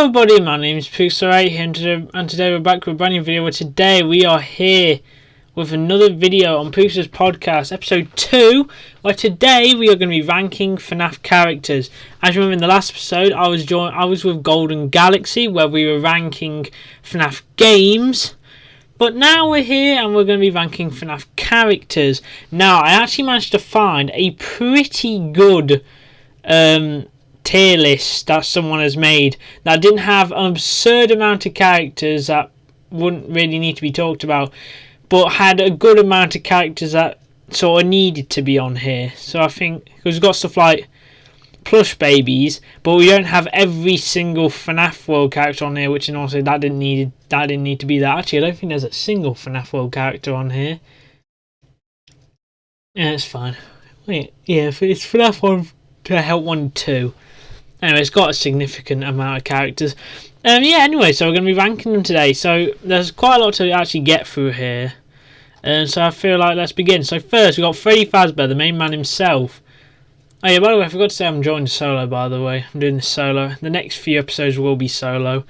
everybody, my name is Pookzta here, and today we're back with a brand new video. Where today we are here with another video on Pookzta's podcast, episode 2, where today we are going to be ranking Fnaf characters. As you remember in the last episode, I was with Golden Galaxy, where we were ranking Fnaf games. But now we're here and we're going to be ranking Fnaf characters. Now, I actually managed to find a pretty good tier list that someone has made that didn't have an absurd amount of characters that wouldn't really need to be talked about, but had a good amount of characters that sort of needed to be on here. So I think, because we've got stuff like plush babies, but we don't have every single FNAF World character on here, which in also that didn't need to be that. Actually, I don't think there's a single FNAF World character on here. Yeah, it's fine. Wait, yeah, it's FNAF 1 to help 1 2. Anyway, it's got a significant amount of characters. Yeah, anyway, so we're going to be ranking them today. So there's quite a lot to actually get through here. So I feel like let's begin. So first, we've got Freddy Fazbear, the main man himself. Oh yeah, by the way, I forgot to say I'm joined solo, by the way. I'm doing this solo. The next few episodes will be solo.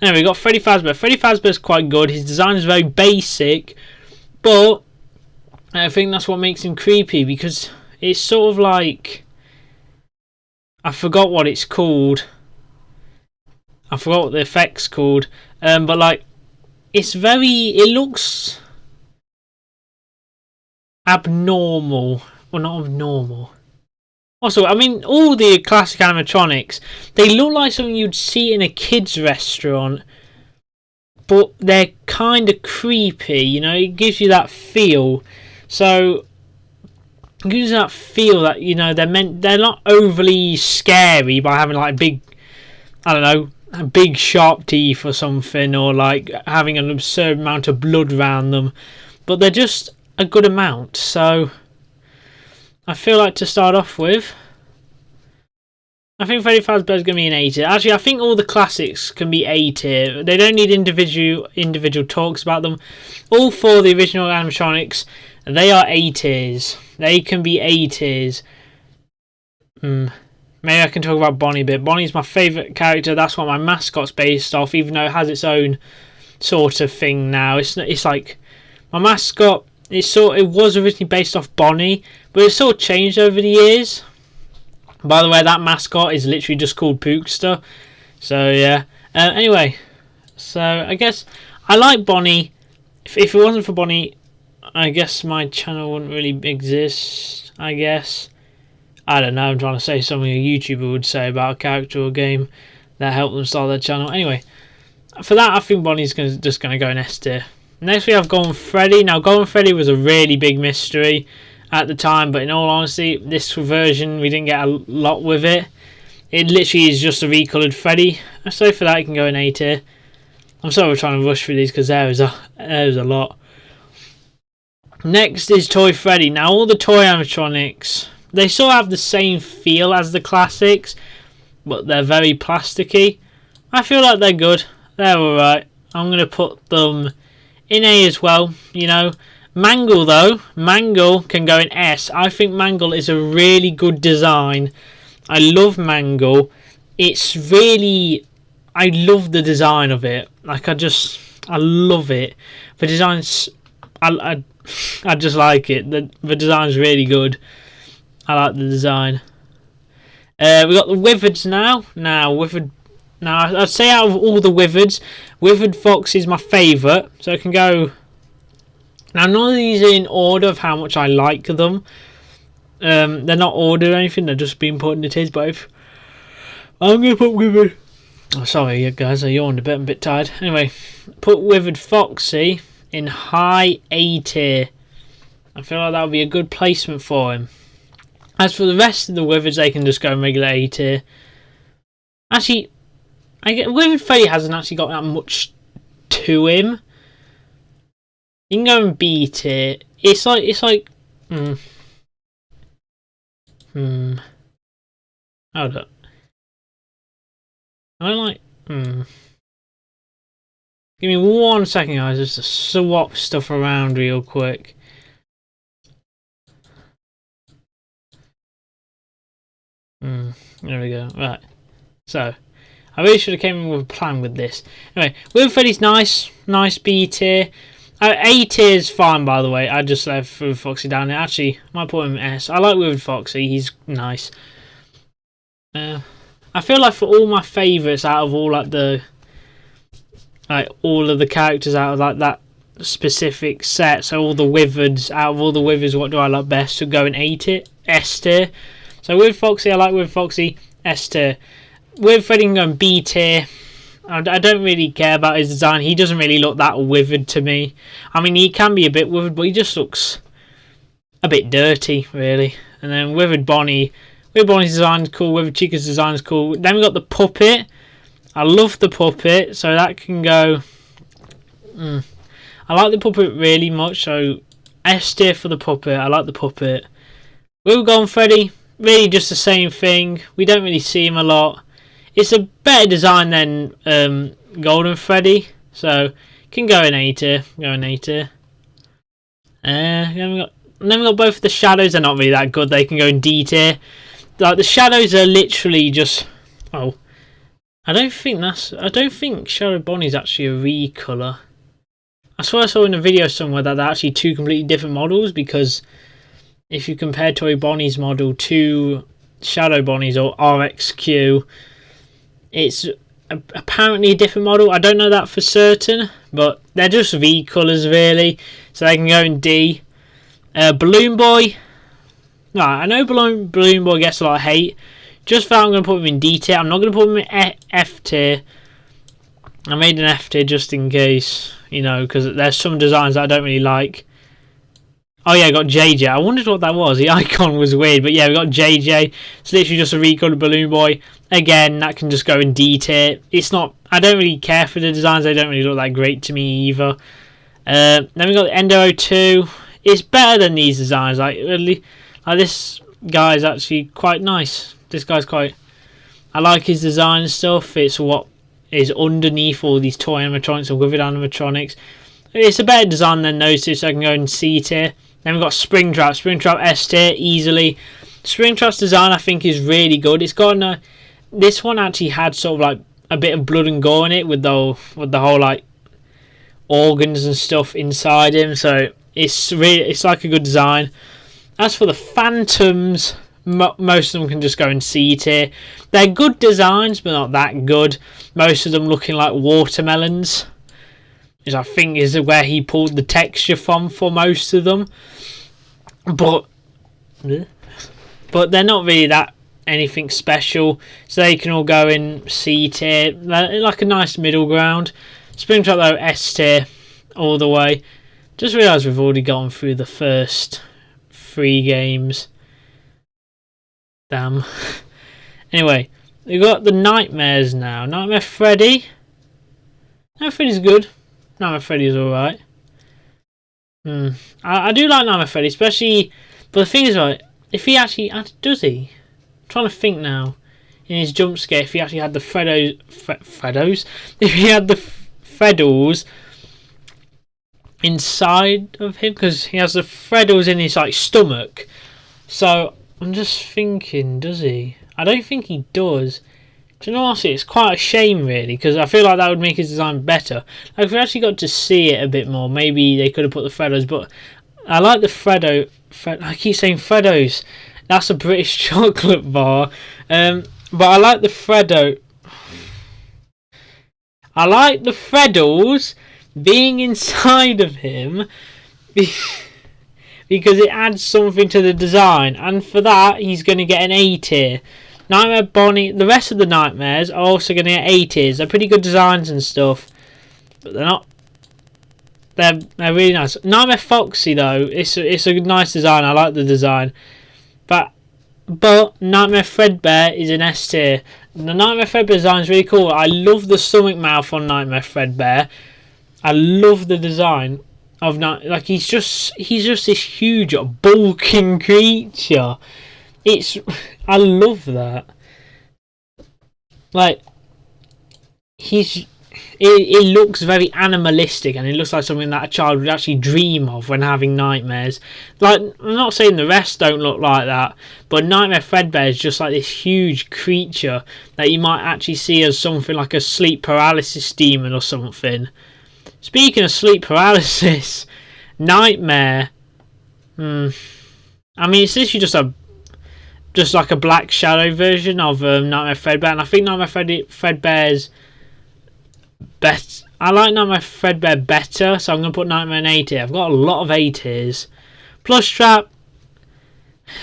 Anyway, we've got Freddy Fazbear. Freddy Fazbear's quite good. His design is very basic, but I think that's what makes him creepy, because it's sort of like, I forgot what it's called. I forgot what the effect's called. But like, it looks abnormal. Well, not abnormal. Also, I mean, all the classic animatronics, they look like something you'd see in a kid's restaurant, but they're kind of creepy, you know? It gives you that feel. So it gives you that feel that, you know, they're not overly scary by having like big, I don't know, big sharp teeth or something, or like having an absurd amount of blood around them, but they're just a good amount. So I feel like to start off with, I think Freddy Fazbear is going to be an A tier. Actually, I think all the classics can be A tier. They don't need individual talks about them. All four of the original animatronics, they are A tiers. They can be A tiers. Maybe I can talk about Bonnie a bit. Bonnie's my favourite character. That's what my mascot's based off, even though it has its own sort of thing now. It's like my mascot. It was originally based off Bonnie, but it's sort of changed over the years. By the way, that mascot is literally just called Pookzta. So yeah. Anyway, so I guess I like Bonnie. If it wasn't for Bonnie, I guess my channel wouldn't really exist. I guess. I don't know. I'm trying to say something a YouTuber would say about a character or game that helped them start their channel. Anyway, for that, I think Bonnie's just going to go in S tier. Next we have Golden Freddy. Now Golden Freddy was a really big mystery at the time, but in all honesty, this version we didn't get a lot with it. It literally is just a recoloured Freddy. So for that, it can go in A tier. I'm sorry we're trying to rush through these because there's a lot. Next is Toy Freddy. Now all the toy animatronics, they sort of have the same feel as the classics, but they're very plasticky. I feel like they're good. They're alright. I'm going to put them in A as well, you know. Mangle though, Mangle can go in S. I think Mangle is a really good design. I love Mangle. It's really, I love the design of it. Like I love it. The design's, I just like it. The design's really good. I like the design. We got the Wizards now. Now I'd say out of all the Wizards, Withered Fox is my favourite. So it can go. Now none of these are in order of how much I like them. They're not ordered or anything. They're just being put in the tiers. But if I'm gonna put Withered. Oh, sorry, guys. I yawned a bit. I'm a bit tired. Anyway, put Withered Foxy in high A tier. I feel like that would be a good placement for him. As for the rest of the Wizards, they can just go in regular A tier. Actually, Withered Freddy hasn't actually got that much to him. You can go in B tier. It's like. Hold up. I like. Give me 1 second, guys, just to swap stuff around real quick. There we go. Right. So, I really should have came in with a plan with this. Anyway, Withered Freddy's nice B tier. A tier is fine, by the way. I just left Withered Foxy down there. Actually, I might put him in S. I like Withered Foxy. He's nice. I feel like for all my favourites out of all all of the characters out of like that specific set, so all the Withereds, out of all the Withers, what do I like best? So go in S tier. So Withered Foxy, I like Withered Foxy, S tier. Withered Freddy can go in B tier. I don't really care about his design. He doesn't really look that withered to me. I mean, he can be a bit withered, but he just looks a bit dirty, really. And then Withered Bonnie. Withered Bonnie's design is cool. Withered Chica's design is cool. Then we got the puppet. I love the puppet, so that can go... I like the puppet really much, so S tier for the puppet. I like the puppet. Withered Golden Freddy, really just the same thing. We don't really see him a lot. It's a better design than Golden Freddy, so can go in A tier. Then we got both of the shadows. They're not really that good. They can go in D tier. Like the shadows are literally just... Oh, I don't think Shadow Bonnie's actually a recolour. I swear I saw in a video somewhere that they're actually two completely different models, because if you compare Toy Bonnie's model to Shadow Bonnie's or RXQ, it's apparently a different model. I don't know that for certain, but they're just V colours really, so they can go in D. Balloon Boy, no, I know Balloon Boy gets a lot of hate. Just for that, I'm going to put him in D tier. I'm not going to put him in F tier. I made an F tier just in case, you know, because there's some designs that I don't really like. Oh yeah, I got JJ. I wondered what that was. The icon was weird, but yeah, we got JJ. It's literally just a recolored Balloon Boy. Again, that can just go in D tier. It's not... I don't really care for the designs. They don't really look that great to me either. Then we got the Endo 2. It's better than these designs. Like this guy is actually quite nice. This guy's quite... I like his design and stuff. It's what is underneath all these toy animatronics and withered animatronics. It's a better design than those two, so I can go in C tier. Then we've got Springtrap. Springtrap S tier, easily. Springtrap's design, I think, is really good. It's got this one actually had sort of like a bit of blood and gore in it with the whole like organs and stuff inside him. So it's like a good design. As for the Phantoms, most of them can just go in C tier. They're good designs, but not that good. Most of them looking like watermelons, which I think is where he pulled the texture from for most of them. But they're not really that anything special, so they can all go in C tier. They're like a nice middle ground. Springtrap though, S tier all the way. Just realised we've already gone through the first 3 games. Damn. Anyway, we've got the Nightmares now. Nightmare Freddy. Nightmare Freddy's good. Nightmare Freddy's alright. I do like Nightmare Freddy, especially... But the thing is, right, if he actually... Does he? I'm trying to think now. In his jump scare, if he actually had the Freddos? If he had the Freddles inside of him, because he has the Freddles in his like stomach. So I'm just thinking, does he? I don't think he does. Do you know what? It's quite a shame really, because I feel like that would make his design better. Like if we actually got to see it a bit more, maybe they could have put the Freddos. But I like the I keep saying Freddos. That's a British chocolate bar. But I like the Freddo. I like the Freddles being inside of him because it adds something to the design, and for that he's going to get an A tier. Nightmare Bonnie, the rest of the Nightmares are also going to get A tiers. They're pretty good designs and stuff, but they're not. They're really nice. Nightmare Foxy though, it's a nice design. I like the design, but Nightmare Fredbear is an S tier. The Nightmare Fredbear design is really cool. I love the stomach mouth on Nightmare Fredbear. I love the design of like he's just this huge bulking creature. I love that. Like it looks very animalistic, and it looks like something that a child would actually dream of when having nightmares. Like, I'm not saying the rest don't look like that, but Nightmare Fredbear is just like this huge creature that you might actually see as something like a sleep paralysis demon or something. Speaking of sleep paralysis, Nightmare. I mean, it's literally just like a black shadow version of Nightmare Fredbear, and I think Nightmare Fredbear's better. I like Nightmare Fredbear better, so I'm going to put Nightmare in A tier. I've got a lot of A tiers. Plush Trap,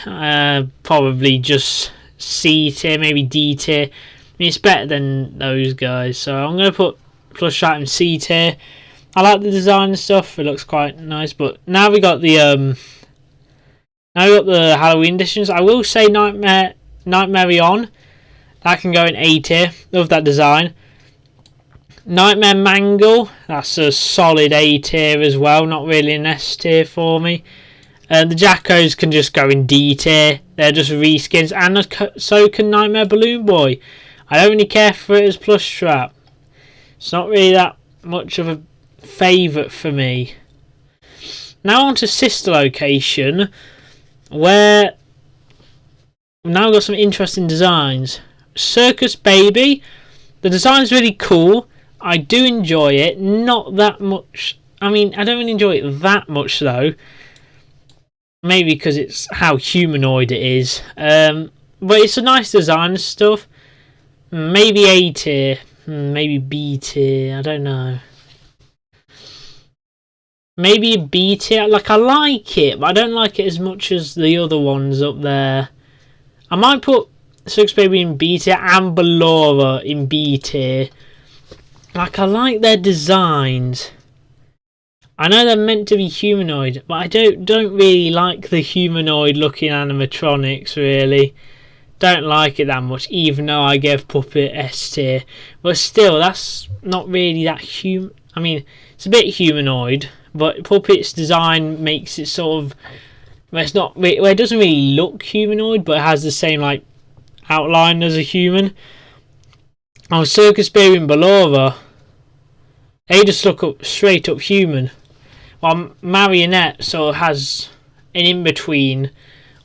probably just C tier, maybe D tier. I mean, it's better than those guys, so I'm going to put Plush Trap in C tier. I like the design and stuff, it looks quite nice, but now we got the Halloween editions. I will say Nightmare On, that can go in A tier. Love that design. Nightmare Mangle, that's a solid A tier as well. Not really an S tier for me. The Jackos can just go in D tier. They're just reskins, and so can Nightmare Balloon Boy. I don't really care for it as Plush Trap. It's not really that much of a favourite for me. Now on to Sister Location, where now we've got some interesting designs. Circus Baby, the design's really cool. I do enjoy it, not that much. I mean, I don't really enjoy it that much though. Maybe because it's how humanoid it is. But it's a nice design and stuff. Maybe A tier, maybe B tier, I don't know. Maybe a B tier. Like, I like it, but I don't like it as much as the other ones up there. I might put Circus Baby in B tier and Ballora in B tier. Like, I like their designs. I know they're meant to be humanoid, but I don't really like the humanoid looking animatronics, really. Don't like it that much, even though I gave Puppet S tier. But still, that's not really that I mean, it's a bit humanoid, but Puppet's design makes it sort of... Well, it's not, well, it doesn't really look humanoid, but it has the same, like, outline as a human. Oh, Circus Baby and Ballora, they just look straight up human. Well, Marionette sort of has an in-between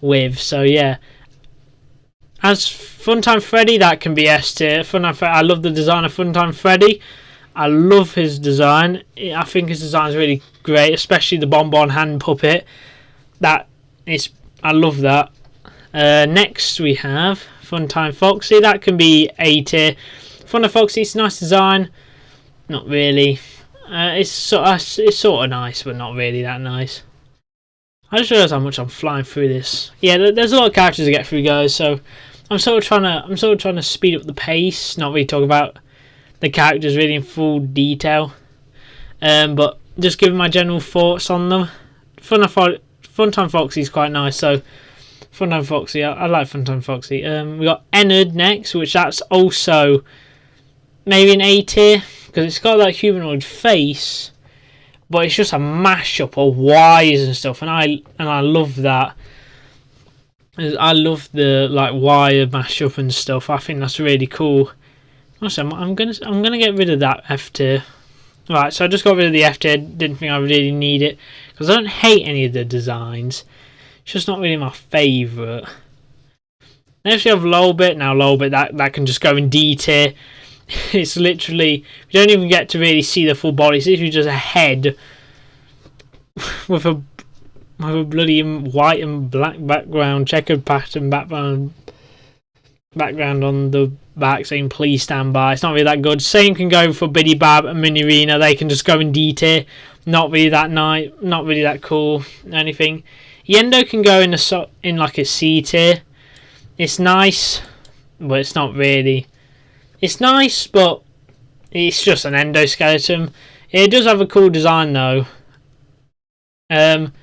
with, so yeah. As Funtime Freddy, that can be S tier. I love the design of Funtime Freddy. I love his design. I think his design is really great, especially the Bonbon hand puppet. I love that. Next we have Funtime Foxy. That can be A tier. Funtime Foxy, it's a nice design. Not really. It's sort of nice, but not really that nice. I just realised how much I'm flying through this. Yeah, there's a lot of characters to get through, guys. So I'm sort of trying to speed up the pace. Not really talk about the characters really in full detail. But just giving my general thoughts on them. Funtime Foxy is quite nice. So Funtime Foxy, I like Funtime Foxy. We got Ennard next, which that's also maybe an A tier, because it's got that humanoid face, but it's just a mashup of Y's and stuff, and I love that. I love the like wire mashup and stuff. I think that's really cool. Also, I'm gonna get rid of that F tier. Right, so I just got rid of the F tier. Didn't think I really need it because I don't hate any of the designs. It's just not really my favourite. Next we have Lolbit. Now Lolbit, that can just go in D tier. It's literally, you don't even get to really see the full body. It's literally just a head with a bloody white and black background, checkered pattern background on the back saying please stand by. It's not really that good. Same can go for Biddy Bab and Minirina. They can just go in D tier. Not really that nice, not really that cool. Anything. Yendo can go in like a C tier. It's nice, but it's not really. It's nice, but it's just an endoskeleton. It does have a cool design though. Next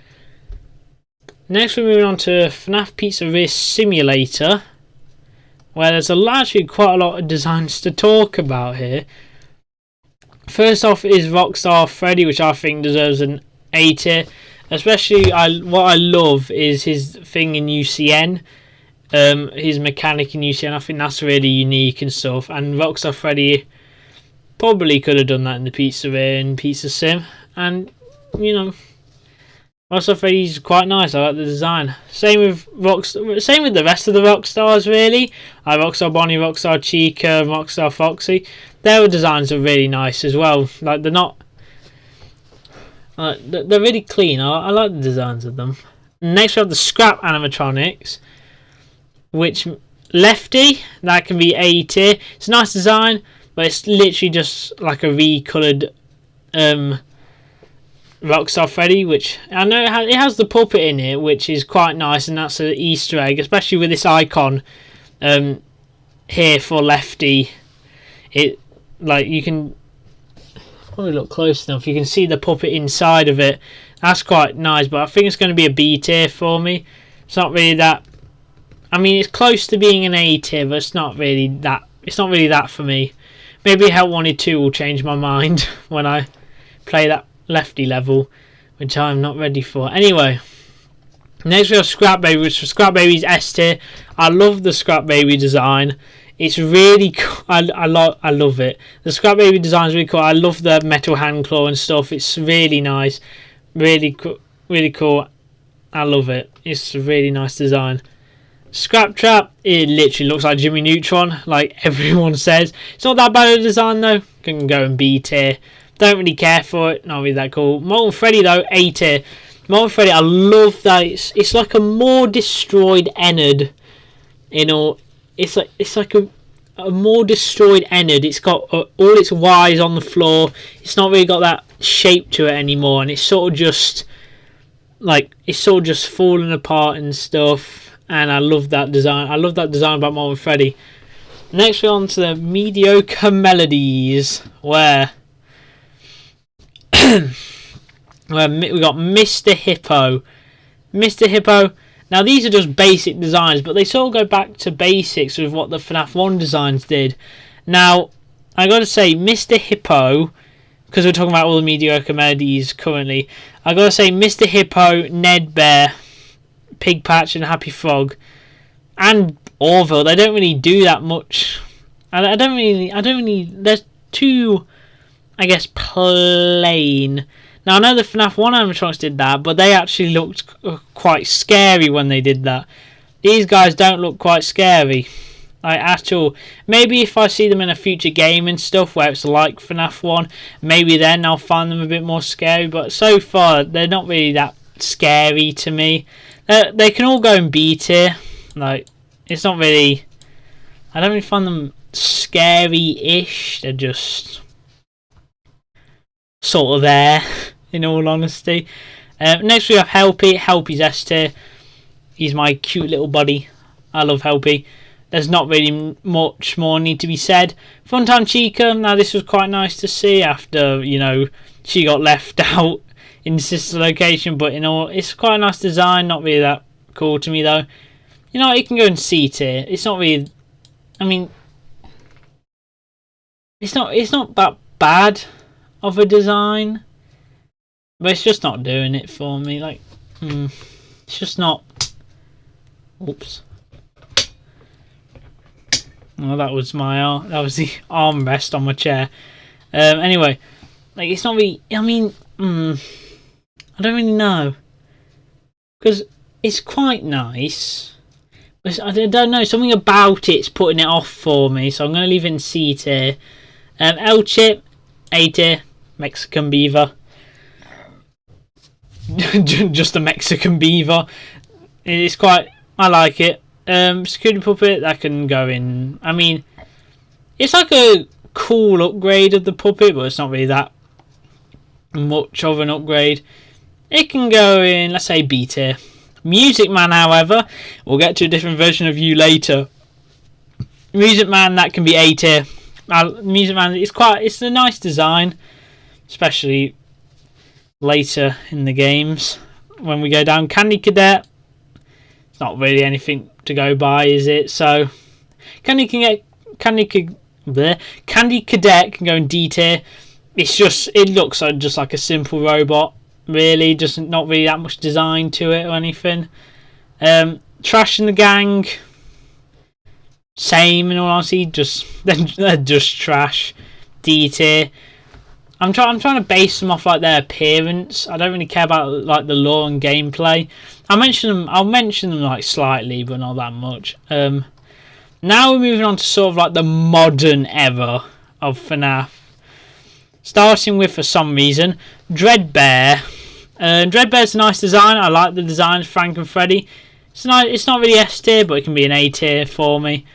we're moving on to Fnaf Pizzeria Simulator, where there's actually quite a lot of designs to talk about here. First off is Rockstar Freddy, which I think deserves an A tier. Especially, what I love is his thing in UCN. His mechanic in UCN, I think that's really unique and stuff. And Rockstar Freddy, Probably could have done that in the Pizzeria and Pizza Sim. And, you know, also Freddy's quite nice. I like the design. Same with Same with the rest of the Rockstars, really. Rockstar Bonnie, Rockstar Chica, Rockstar Foxy. Their designs are really nice as well. Like, they're not... they're really clean. I like the designs of them. Next we have the Scrap animatronics, which Lefty, that can be A tier. It's a nice design, but it's literally just like a recoloured Rockstar Freddy, which I know it has the puppet in it, which is quite nice, and that's an Easter egg, especially with this icon here for Lefty. It, like, you can probably look close enough, you can see the puppet inside of it. That's quite nice, but I think it's going to be a B tier for me. It's not really that. I mean, it's close to being an A tier, but it's not really that. It's not really that for me. Maybe Help Wanted 2 will change my mind when I play that Lefty level, which I'm not ready for. Anyway, next we have Scrap Baby, which for Scrap Baby's S tier. I love the Scrap Baby design. It's really cool. I love it. The Scrap Baby design is really cool. I love the metal hand claw and stuff. It's really nice. Really cool. I love it. It's a really nice design. Scrap Trap, it literally looks like Jimmy Neutron, like everyone says. It's not that bad a design though. Can go in B tier. Don't really care for it. Not really that cool. Molten Freddy though, A tier. Molten Freddy, I love that. It's like a more destroyed Ennard. You know, it's like a more destroyed Ennard. It's got all its Y's on the floor. It's not really got that shape to it anymore, and it's sort of just falling apart and stuff. And I love that design. I love that design about Molten Freddy. Next we're on to the mediocre melodies, where we got Mr. Hippo. Mr. Hippo. Now these are just basic designs, but they sort of go back to basics with what the FNAF 1 designs did. Now, I gotta say, Mr. Hippo, because we're talking about all the mediocre melodies currently, I gotta say Mr. Hippo, Ned Bear, Pig Patch and Happy Frog, and Orville, they don't really do that much. I don't really, they're too, I guess, plain. Now, I know the FNAF 1 animatronics did that, but they actually looked quite scary when they did that. These guys don't look quite scary, like, at all. Maybe if I see them in a future game and stuff where it's like FNAF 1, maybe then I'll find them a bit more scary, but so far, they're not really that scary to me. They can all go in B tier. Like, it's not really... I don't really find them scary-ish. They're just sort of there, in all honesty. Next we have Helpy. Helpy's S tier. He's my cute little buddy. I love Helpy. There's not really much more need to be said. Funtime Chica. Now this was quite nice to see after, you know, she got left out in sister location, but you know, it's quite a nice design. Not really that cool to me though. You know, it can go in C tier. It's not really, I mean, it's not that bad of a design, but it's just not doing it for me. Like, it's just not. Oops. Well, that was the armrest on my chair. Anyway, like, it's not really. I mean, I don't really know, because it's quite nice, but I don't know, something about it's putting it off for me, so I'm going to leave it in C tier. L Chip, A tier, Mexican Beaver. Just a Mexican Beaver. It's quite, I like it. Security Puppet, that can go in, I mean, it's like a cool upgrade of the puppet, but it's not really that much of an upgrade. It can go in, let's say, B tier. Music Man, however, we'll get to a different version of you later. Music Man, that can be A tier. Music Man, it's a nice design, especially later in the games when we go down. Candy Cadet, it's not really anything to go by, is it? So, Candy Cadet can go in D tier. It looks like just like a simple robot. Really, just not really that much design to it or anything. Trash and the Gang, same in all honesty. They're just trash. D tier. I'm trying to base them off like their appearance. I don't really care about like the lore and gameplay. I'll mention them like slightly, but not that much. Now we're moving on to sort of like the modern era of FNAF. Starting with, for some reason, Dreadbear. Dreadbear's a nice design. I like the design of Frank and Freddy. It's not really S tier, but it can be an A tier for me.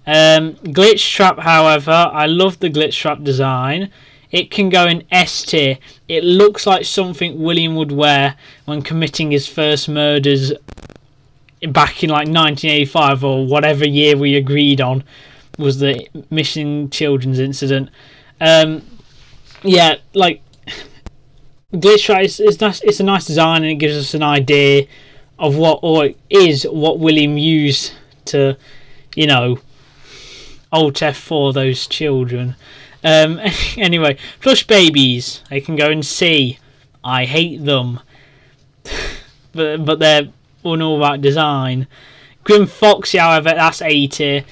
Glitch Trap, however, I love the Glitch Trap design. It can go in S tier. It looks like something William would wear when committing his first murders back in like 1985 or whatever year we agreed on was the missing children's incident. Yeah, like Glitch Trap is nice. It's a nice design and it gives us an idea of what William used to, you know, Alt F4 those children. Anyway, Plush Babies, they can go and C. I hate them. but they're all right design. Grim Foxy, however, that's A tier.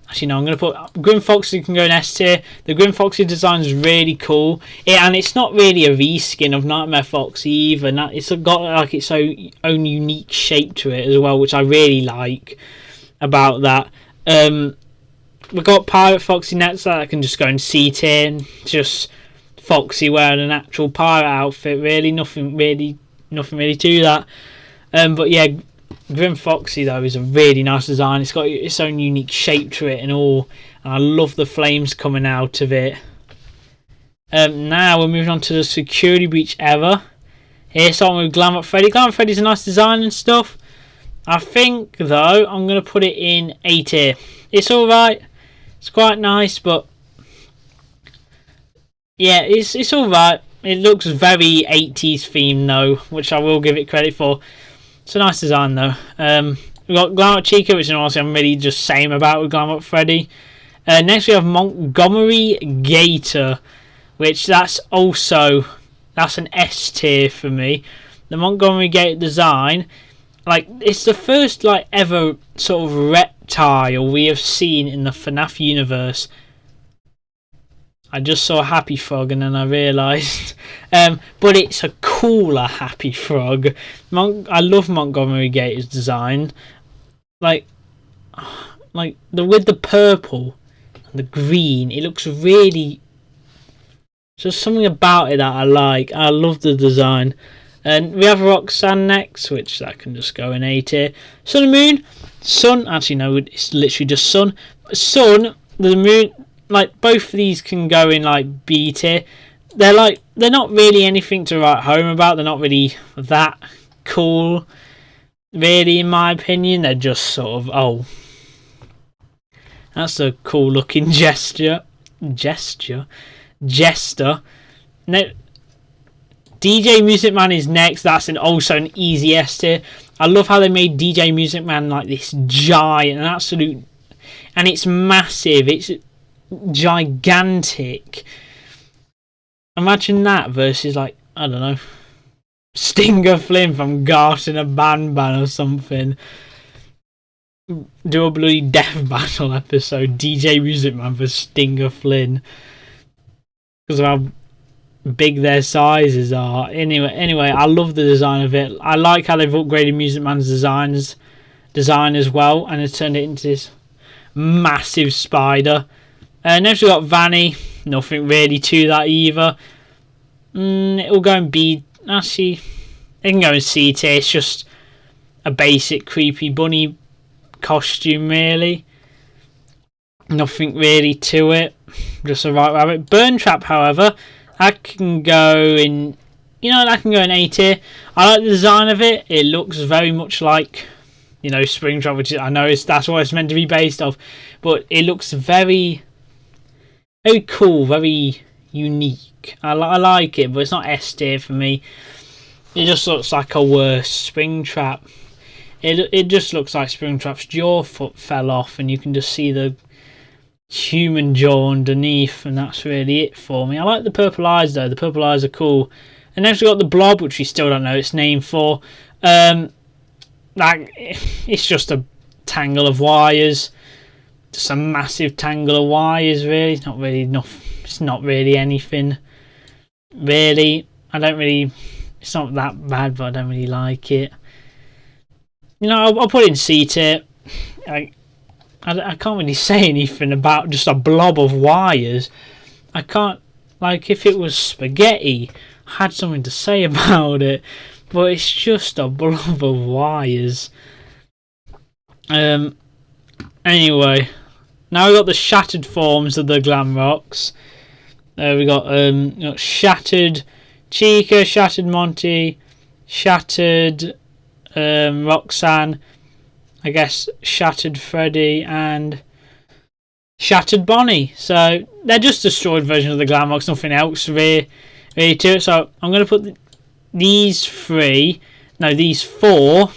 Actually, no, I'm going to put Grim Foxy can go in S tier. The Grim Foxy design is really cool. And it's not really a reskin of Nightmare Foxy either. It's got like its own unique shape to it as well, which I really like about that. We've got Pirate Foxy next, that can just go in C tier. Just Foxy wearing an actual pirate outfit, really. Nothing really to that. But yeah, Grim Foxy though is a really nice design. It's got its own unique shape to it and all. And I love the flames coming out of it. Now we're moving on to the Security Breach era. Here, starting with Glam Up Freddy. Glam Up Freddy's a nice design and stuff. I think though I'm going to put it in A tier. It's alright. It's quite nice, but yeah, it's alright. It looks very 80s themed though, which I will give it credit for. It's a nice design though. We've got Glam Up Chica, which honestly I'm really just same about with Glam Up Freddy. Next we have Montgomery Gator, which that's an S tier for me. The Montgomery Gator design, like it's the first like ever sort of reptile we have seen in the FNAF universe. I just saw Happy Frog and then I realised. But it's a cooler Happy Frog. I love Montgomery Gator's design. Like with the purple and the green, it looks really. There's something about it that I like. I love the design. And we have Roxanne next, which that can just go in A tier. Sun and Moon. Sun, actually no, it's literally just Sun. Sun, the Moon, like both of these can go in like B tier. They're not really anything to write home about. They're not really that cool, really, in my opinion. They're just sort of, oh, that's a cool looking jester. No, DJ Music Man is next. That's also an easy S tier. I love how they made DJ Music Man like this giant, an absolute, and it's massive. It's gigantic. Imagine that versus like, I don't know, Stinger Flynn from Garten a Ban or something. Do a bloody death battle episode. DJ Music Man for Stinger Flynn. Because of how big their sizes are. Anyway, I love the design of it. I like how they've upgraded Music Man's design as well, and it's turned it into this massive spider. Next we've got Vanny. Nothing really to that either. It'll go in B. Actually, it can go in C tier. It's just a basic creepy bunny costume, really. Nothing really to it. Just a right rabbit. Burn Trap, however, that can go in. That can go in A tier. I like the design of it. It looks very much like, Springtrap, which I know that's what it's meant to be based off. But it looks very, very cool, very unique. I like it, but it's not S tier for me. It just looks like a worse Springtrap. It just looks like Springtrap's jaw fell off, and you can just see the human jaw underneath, and that's really it for me. I like the purple eyes though. The purple eyes are cool. And next we've got the Blob, which we still don't know its name for. It's just a tangle of wires. Just a massive tangle of wires, really. It's not really enough. It's not really anything. Really, I don't really. It's not that bad, but I don't really like it. You know, I'll put it in C tier. I can't really say anything about just a blob of wires. I can't, like, if it was spaghetti, I had something to say about it, but it's just a blob of wires. Anyway, now we've got the shattered forms of the glam rocks. We got shattered Chica, shattered Monty, shattered Roxanne, I guess shattered Freddy, and shattered Bonnie. So they're just destroyed versions of the glam rocks, nothing else really to it. So I'm going to put these four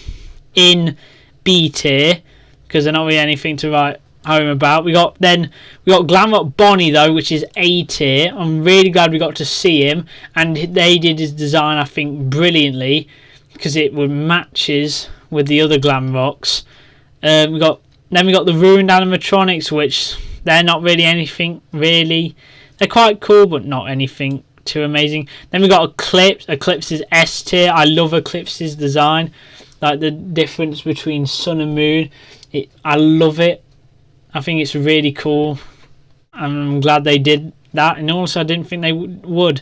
in B tier because they're not really anything to write home about. We got Glam Rock Bonnie though, which is A tier. I'm really glad we got to see him, and they did his design, I think, brilliantly because it matches with the other glam rocks. We got the ruined animatronics, which they're not really anything really. They're quite cool, but not anything too amazing. Then we got Eclipse. Eclipse is S tier. I love Eclipse's design, like the difference between sun and moon. I love it. I think it's really cool, and I'm glad they did that. And also, I didn't think they would.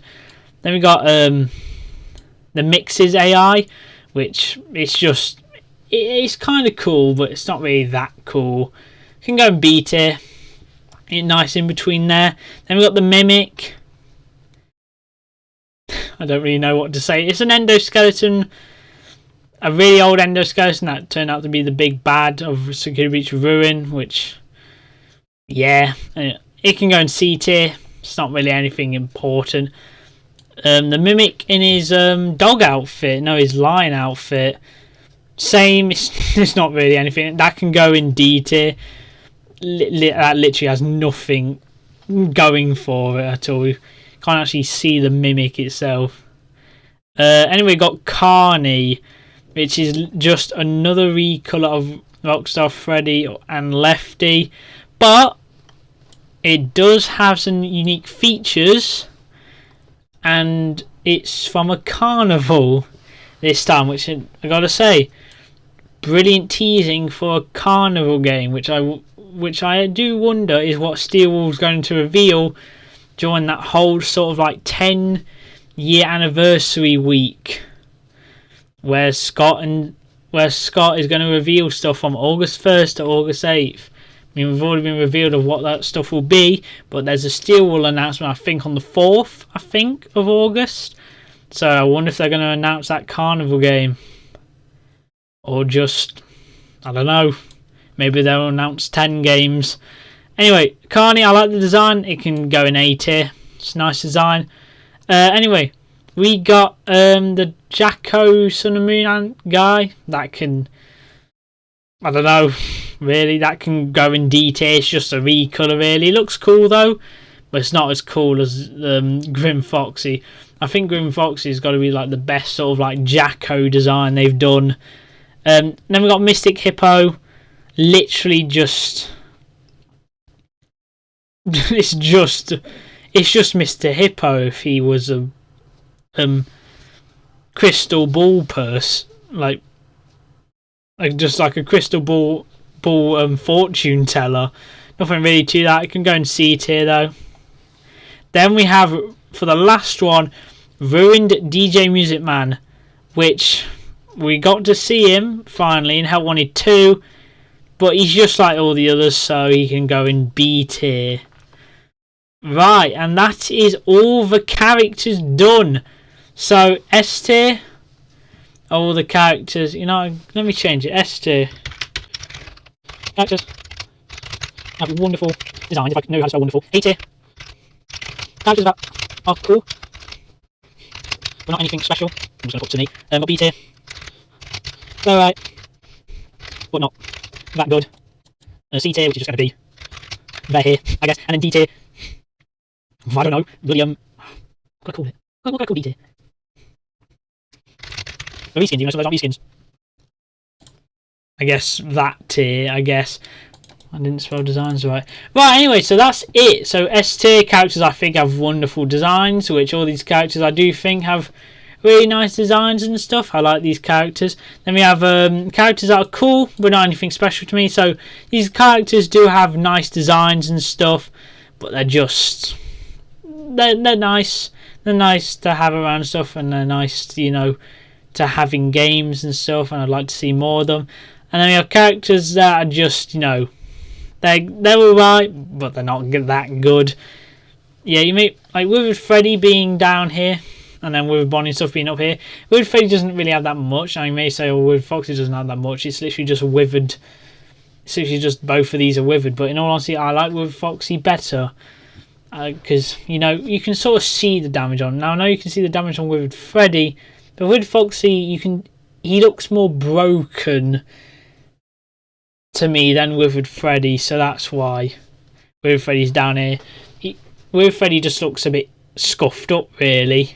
Then we got the Mixes AI, which it's kind of cool, but it's not really that cool. Can go in B tier. Nice in between there. Then we got the Mimic. I don't really know what to say. It's an endoskeleton, a really old endoskeleton that turned out to be the big bad of Security Breach Ruin, which, yeah, it can go in C tier. It's not really anything important. The Mimic in his dog outfit, no, his lion outfit, same. It's not really anything. That can go in D tier. That literally has nothing going for it at all. You can't actually see the Mimic itself. Anyway, got Carney, which is just another recolour of Rockstar Freddy and Lefty, but it does have some unique features, and it's from a carnival this time, which I gotta say, brilliant teasing for a carnival game, which I do wonder is what Steelwolf's going to reveal during that whole sort of like 10-year anniversary week, where Scott is going to reveal stuff from August 1st to August 8th. I mean, we've already been revealed of what that stuff will be, but there's a Steelwool announcement, I think, on the 4th, of August. So I wonder if they're going to announce that carnival game. Or just, I don't know, maybe they'll announce 10 games. Anyway, Carney, I like the design. It can go in A tier. It's a nice design. Anyway, we got the Jacko Sun and Moon guy. That can, I don't know, really, that can go in D tier. It's just a recolour, really. It looks cool, though, but it's not as cool as Grim Foxy. I think Grim Foxy's got to be like the best sort of like Jacko design they've done. Then we got Mystic Hippo. Literally just... it's just Mr. Hippo if he was a crystal ball purse, like just like a crystal ball fortune teller. Nothing really to that. It can go in C tier though. Then we have, for the last one, Ruined DJ Music Man, which we got to see him finally in Hell Wanted 2, but he's just like all the others, so he can go in B tier. Right, and that is all the characters done. So S tier, all the characters, you know, let me change it. S tier. Characters have wonderful designs, if I know how to spell wonderful. A tier. Characters that are cool, but not anything special. I'm just going to put to me. Got B tier. Alright, but not that good. C tier, which is just going to be there here, I guess. And then D tier. I don't know. William. What do I call it? What do I call D tier? The reskins, you know, so those aren't reskins. I guess that tier, I guess. I didn't spell designs right. Right, anyway, so that's it. So S tier characters I think have wonderful designs, which all these characters I do think have really nice designs and stuff. I like these characters. Then we have characters that are cool, but not anything special to me. So these characters do have nice designs and stuff, but they're just... They're nice. They're nice to have around and stuff, and they're nice, you know, to have in games and stuff, and I'd like to see more of them. And then we have characters that are just, you know, they're alright, but they're not that good. Yeah, you may like with Freddy being down here, and then with Bonnie and stuff being up here. With Freddy doesn't really have that much. I may say, oh, with Foxy doesn't have that much. It's literally just withered. It's literally just both of these are withered. But in all honesty, I like with Foxy better because you know you can sort of see the damage on. Now I know you can see the damage on with Freddy, but with Foxy he looks more broken to me than with Freddy, so that's why with Freddy's down here. With Freddy just looks a bit scuffed up, really.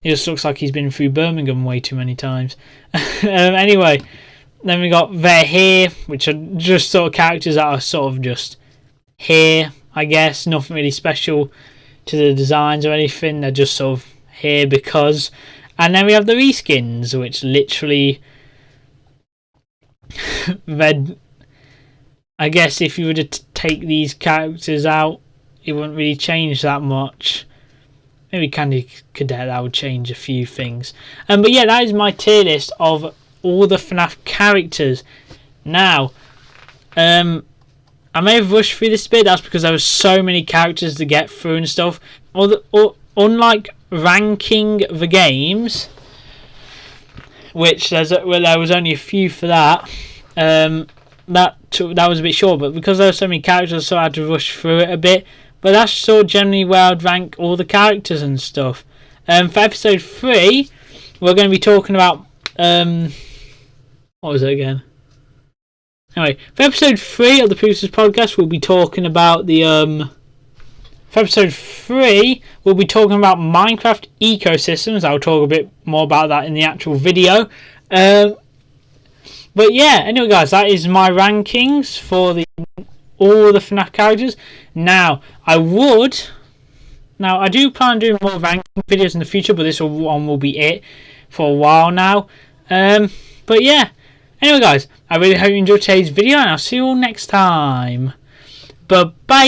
He just looks like he's been through Birmingham way too many times. Anyway, then we got their hair, which are just sort of characters that are sort of just here, I guess. Nothing really special to the designs or anything. They're just sort of here because. And then we have the reskins, which literally... I guess if you were to take these characters out, it wouldn't really change that much. Maybe Candy Cadet, that would change a few things. But yeah, that is my tier list of all the FNAF characters. Now, I may have rushed through this bit. That's because there were so many characters to get through and stuff. Unlike ranking the games, which there was only a few for that. That was a bit short, but because there were so many characters, so I had to rush through it a bit. But that's sort of generally where I'd rank all the characters and stuff. For episode 3, we're going to be talking about what was it again? Anyway, for episode 3 of the Pookzta podcast, we'll be talking about the for episode 3, we'll be talking about Minecraft ecosystems. I'll talk a bit more about that in the actual video. But yeah, anyway guys, that is my rankings for all the FNAF characters. Now, I do plan on doing more ranking videos in the future, but this one will be it for a while now. But yeah, anyway guys, I really hope you enjoyed today's video, and I'll see you all next time. Bye-bye!